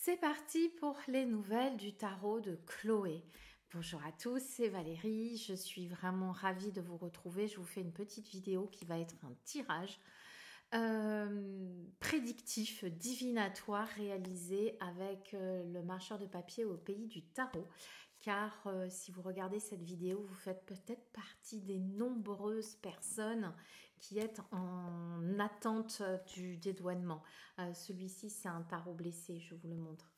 C'est parti pour les nouvelles du tarot de Chloé. Bonjour à tous, c'est Valérie, je suis vraiment ravie de vous retrouver. Je vous fais une petite vidéo qui va être un tirage prédictif, divinatoire, réalisé avec le marcheur de papier au pays du tarot. Car si vous regardez cette vidéo, vous faites peut-être partie des nombreuses personnes qui êtes en attente du dédouanement. Celui-ci, c'est un tarot blessé, je vous le montre.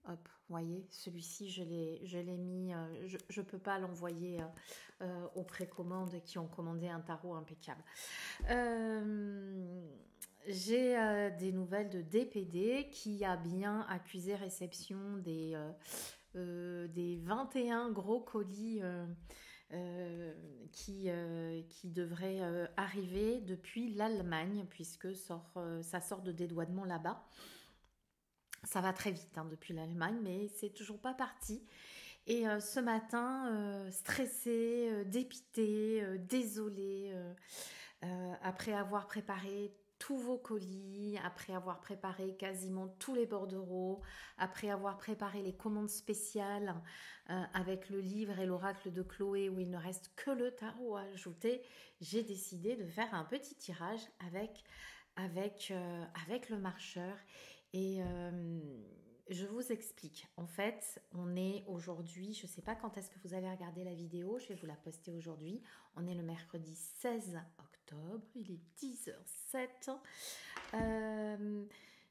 Hop, voyez, celui-ci, je l'ai mis, je ne peux pas l'envoyer aux précommandes qui ont commandé un tarot impeccable. J'ai des nouvelles de DPD qui a bien accusé réception des 21 gros colis qui devraient arriver depuis l'Allemagne, puisque ça sort de dédouanement là-bas. Ça va très vite depuis l'Allemagne, mais c'est toujours pas parti. Et ce matin, stressée, dépitée, désolée, après avoir préparé tous vos colis, après avoir préparé quasiment tous les bordereaux, après avoir préparé les commandes spéciales avec le livre et l'oracle de Chloé où il ne reste que le tarot à ajouter, j'ai décidé de faire un petit tirage avec le marcheur. Et je vous explique. En fait, on est aujourd'hui, je ne sais pas quand est-ce que vous allez regarder la vidéo, je vais vous la poster aujourd'hui. On est le mercredi 16 octobre, il est 10h07.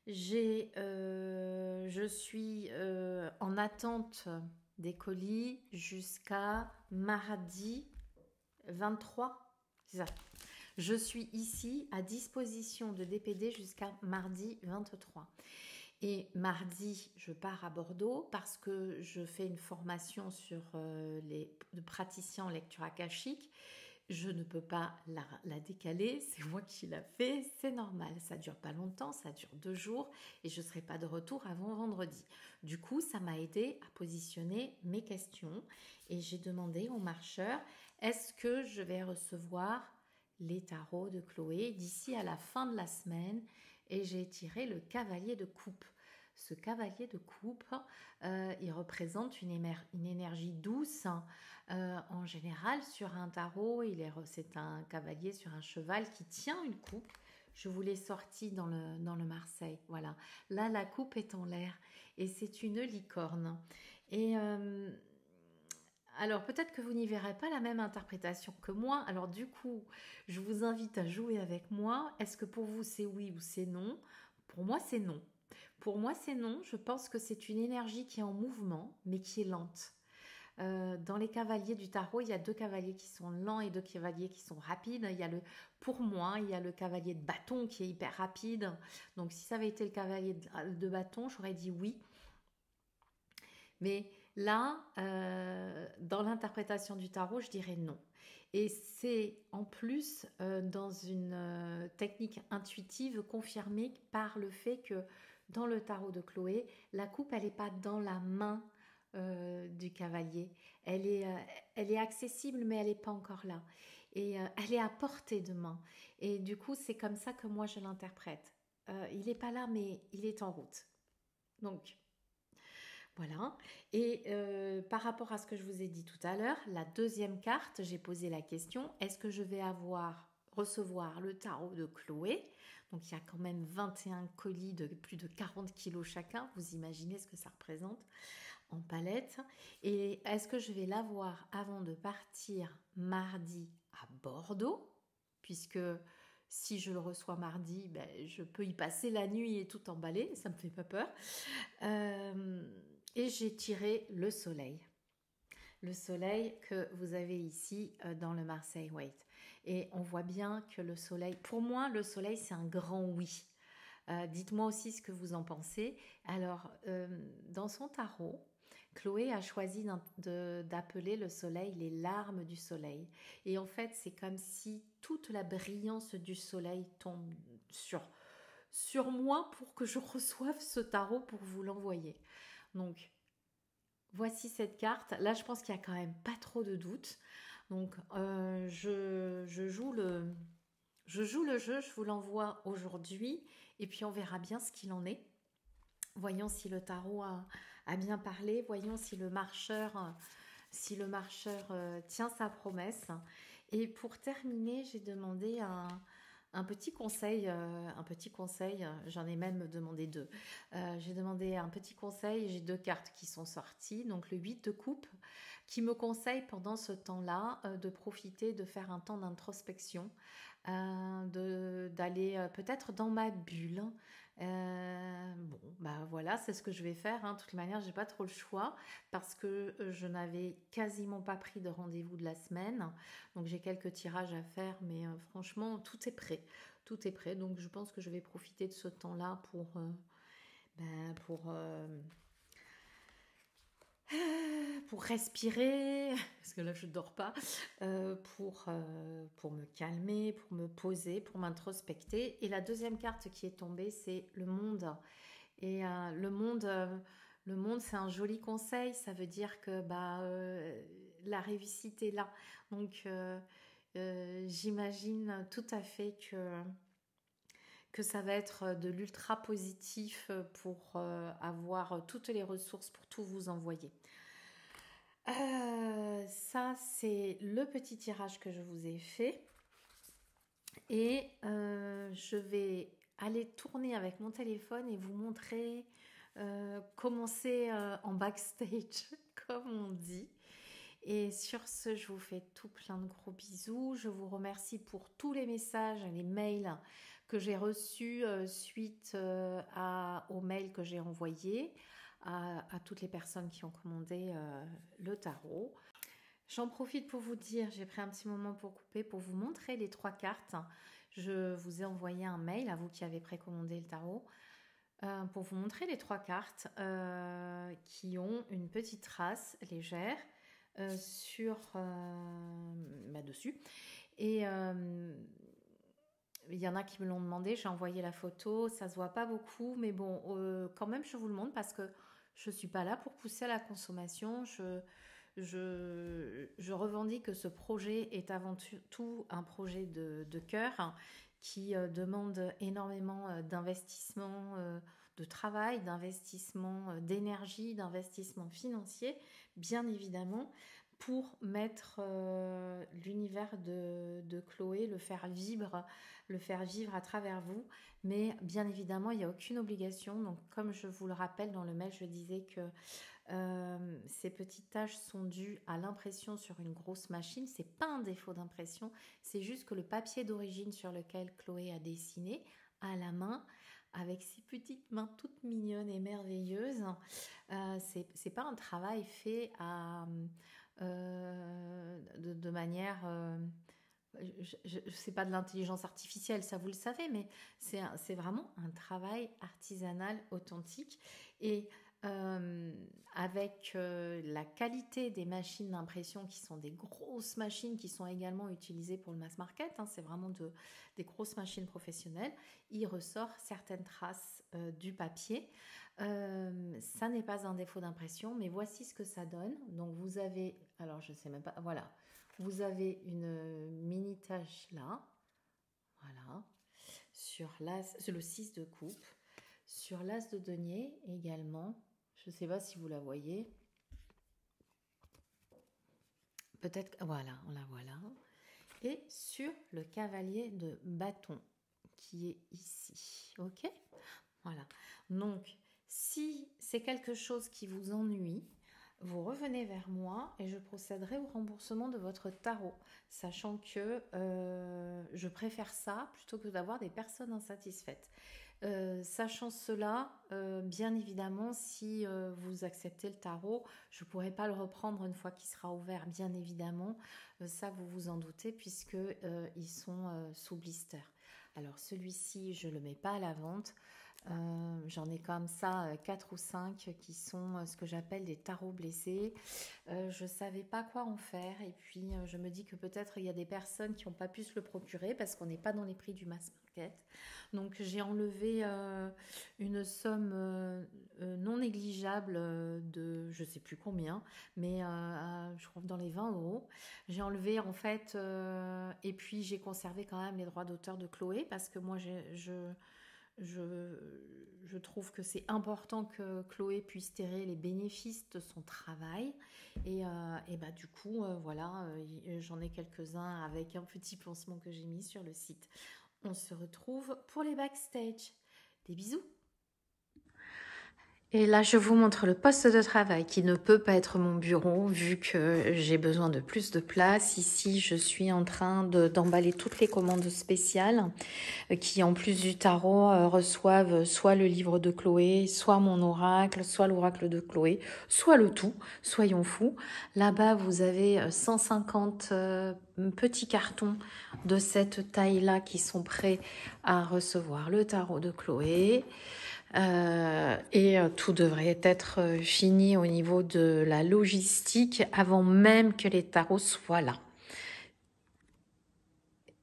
Je suis en attente des colis jusqu'à mardi 23. C'est ça. Je suis ici à disposition de DPD jusqu'à mardi 23. Et mardi, je pars à Bordeaux parce que je fais une formation sur les praticiens en lecture akashique. Je ne peux pas la décaler, c'est moi qui l'a fait, c'est normal. Ça ne dure pas longtemps, ça dure 2 jours et je ne serai pas de retour avant vendredi. Du coup, ça m'a aidé à positionner mes questions et j'ai demandé au marcheur, est-ce que je vais recevoir les tarots de Chloé d'ici à la fin de la semaine, et j'ai tiré le cavalier de coupe. Ce cavalier de coupe, il représente une énergie douce. En général, sur un tarot, c'est un cavalier sur un cheval qui tient une coupe. Je vous l'ai sorti dans le Marseille. Voilà. Là, la coupe est en l'air et c'est une licorne. Et alors, peut-être que vous n'y verrez pas la même interprétation que moi. Alors, du coup, je vous invite à jouer avec moi. Est-ce que pour vous, c'est oui ou c'est non? Pour moi, c'est non. Pour moi, c'est non. Je pense que c'est une énergie qui est en mouvement, mais qui est lente. Dans les cavaliers du tarot, il y a 2 cavaliers qui sont lents et 2 cavaliers qui sont rapides. Pour moi, il y a le cavalier de bâton qui est hyper rapide. Donc, si ça avait été le cavalier de bâton, j'aurais dit oui. Mais là, dans l'interprétation du tarot, je dirais non. Et c'est en plus dans une technique intuitive confirmée par le fait que dans le tarot de Chloé, la coupe, elle n'est pas dans la main du cavalier. Elle est accessible, mais elle n'est pas encore là. Et elle est à portée de main. Et du coup, c'est comme ça que moi, je l'interprète. Il n'est pas là, mais il est en route. Donc, voilà. Et par rapport à ce que je vous ai dit tout à l'heure, la deuxième carte, j'ai posé la question, est-ce que je vais recevoir le tarot de Chloé? Donc il y a quand même 21 colis de plus de 40 kilos chacun. Vous imaginez ce que ça représente en palette. Et est-ce que je vais l'avoir avant de partir mardi à Bordeaux? Puisque si je le reçois mardi, je peux y passer la nuit et tout emballer. Ça ne me fait pas peur. Et j'ai tiré le soleil. Le soleil que vous avez ici dans le Marseille White. Et on voit bien que le soleil, pour moi, le soleil, c'est un grand oui. Dites-moi aussi ce que vous en pensez. Alors, dans son tarot, Chloé a choisi d'appeler le soleil les larmes du soleil. Et en fait, c'est comme si toute la brillance du soleil tombe sur moi pour que je reçoive ce tarot pour vous l'envoyer. Donc, voici cette carte. Là, je pense qu'il n'y a quand même pas trop de doute. Donc, je joue le jeu, je vous l'envoie aujourd'hui. Et puis, on verra bien ce qu'il en est. Voyons si le tarot a bien parlé. Voyons si le marcheur tient sa promesse. Et pour terminer, j'ai demandé un petit conseil, j'en ai même demandé deux. J'ai demandé un petit conseil, j'ai deux cartes qui sont sorties, donc le 8 de coupe, qui me conseille pendant ce temps-là de profiter, de faire un temps d'introspection, d'aller peut-être dans ma bulle. Bon, bah voilà, c'est ce que je vais faire, hein. De toute manière, j'ai pas trop le choix parce que je n'avais quasiment pas pris de rendez-vous de la semaine. Donc j'ai quelques tirages à faire, mais franchement, tout est prêt. Tout est prêt. Donc je pense que je vais profiter de ce temps-là pour pour respirer, parce que là je ne dors pas, pour me calmer, pour me poser, pour m'introspecter. Et la deuxième carte qui est tombée, c'est le monde. Et le monde, c'est un joli conseil. Ça veut dire que la réussite est là. Donc, j'imagine tout à fait que ça va être de l'ultra positif pour avoir toutes les ressources pour tout vous envoyer. Ça, c'est le petit tirage que je vous ai fait. Et je vais aller tourner avec mon téléphone et vous montrer comment c'est en backstage, comme on dit. Et sur ce, je vous fais tout plein de gros bisous. Je vous remercie pour tous les messages, les mails que j'ai reçus suite aux mails que j'ai envoyés à toutes les personnes qui ont commandé le tarot. J'en profite pour vous dire, j'ai pris un petit moment pour couper, pour vous montrer les trois cartes. Je vous ai envoyé un mail à vous qui avez précommandé le tarot pour vous montrer les trois cartes qui ont une petite trace légère dessus. Et il y en a qui me l'ont demandé, j'ai envoyé la photo, ça se voit pas beaucoup, mais bon, quand même je vous le montre parce que je suis pas là pour pousser à la consommation. Je revendique que ce projet est avant tout un projet de cœur, hein, qui demande énormément d'investissement, de travail, d'investissement d'énergie, d'investissement financier, bien évidemment, pour mettre l'univers de Chloé, le faire vivre à travers vous. Mais bien évidemment, il n'y a aucune obligation. Donc, comme je vous le rappelle dans le mail, je disais que ces petites taches sont dues à l'impression sur une grosse machine. C'est pas un défaut d'impression, c'est juste que le papier d'origine sur lequel Chloé a dessiné à la main, avec ses petites mains toutes mignonnes et merveilleuses, c'est pas un travail fait de manière c'est pas de l'intelligence artificielle, ça vous le savez, mais c'est vraiment un travail artisanal authentique. Et avec la qualité des machines d'impression qui sont des grosses machines qui sont également utilisées pour le mass market, hein, c'est vraiment des grosses machines professionnelles, il ressort certaines traces du papier. Ça n'est pas un défaut d'impression, mais voici ce que ça donne. Donc vous avez, alors je sais même pas, voilà, vous avez une mini tache là, voilà, sur le 6 de coupe, sur l'as de denier également. Je ne sais pas si vous la voyez. Peut-être, voilà, on la voit là. Et sur le cavalier de bâton qui est ici. Ok ? Voilà. Donc, si c'est quelque chose qui vous ennuie, vous revenez vers moi et je procéderai au remboursement de votre tarot, sachant que je préfère ça plutôt que d'avoir des personnes insatisfaites. Sachant cela, bien évidemment, si vous acceptez le tarot, je ne pourrai pas le reprendre une fois qu'il sera ouvert, bien évidemment. Ça, vous vous en doutez, puisque ils sont sous blister. Alors, celui-ci, je ne le mets pas à la vente. J'en ai comme ça 4 ou 5 qui sont ce que j'appelle des tarots blessés. Je ne savais pas quoi en faire et puis je me dis que peut-être il y a des personnes qui n'ont pas pu se le procurer parce qu'on n'est pas dans les prix du mass market. Donc j'ai enlevé une somme non négligeable de je ne sais plus combien, mais je crois dans les 20 euros. J'ai enlevé en fait et puis j'ai conservé quand même les droits d'auteur de Chloé parce que moi je trouve que c'est important que Chloé puisse tirer les bénéfices de son travail. Et bah, du coup, voilà, j'en ai quelques-uns avec un petit pansement que j'ai mis sur le site. On se retrouve pour les backstage. Des bisous! Et là, je vous montre le poste de travail qui ne peut pas être mon bureau vu que j'ai besoin de plus de place. Ici, je suis en train d'emballer toutes les commandes spéciales qui, en plus du tarot, reçoivent soit le livre de Chloé, soit mon oracle, soit l'oracle de Chloé, soit le tout, soyons fous. Là-bas, vous avez 150 petits cartons de cette taille-là qui sont prêts à recevoir le tarot de Chloé. Tout devrait être fini au niveau de la logistique avant même que les tarots soient là.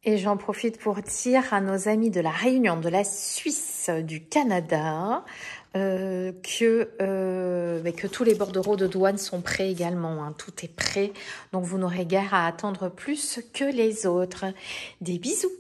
Et j'en profite pour dire à nos amis de la Réunion, de la Suisse, du Canada, que tous les bordereaux de douane sont prêts également. Hein. Tout est prêt, donc vous n'aurez guère à attendre plus que les autres. Des bisous!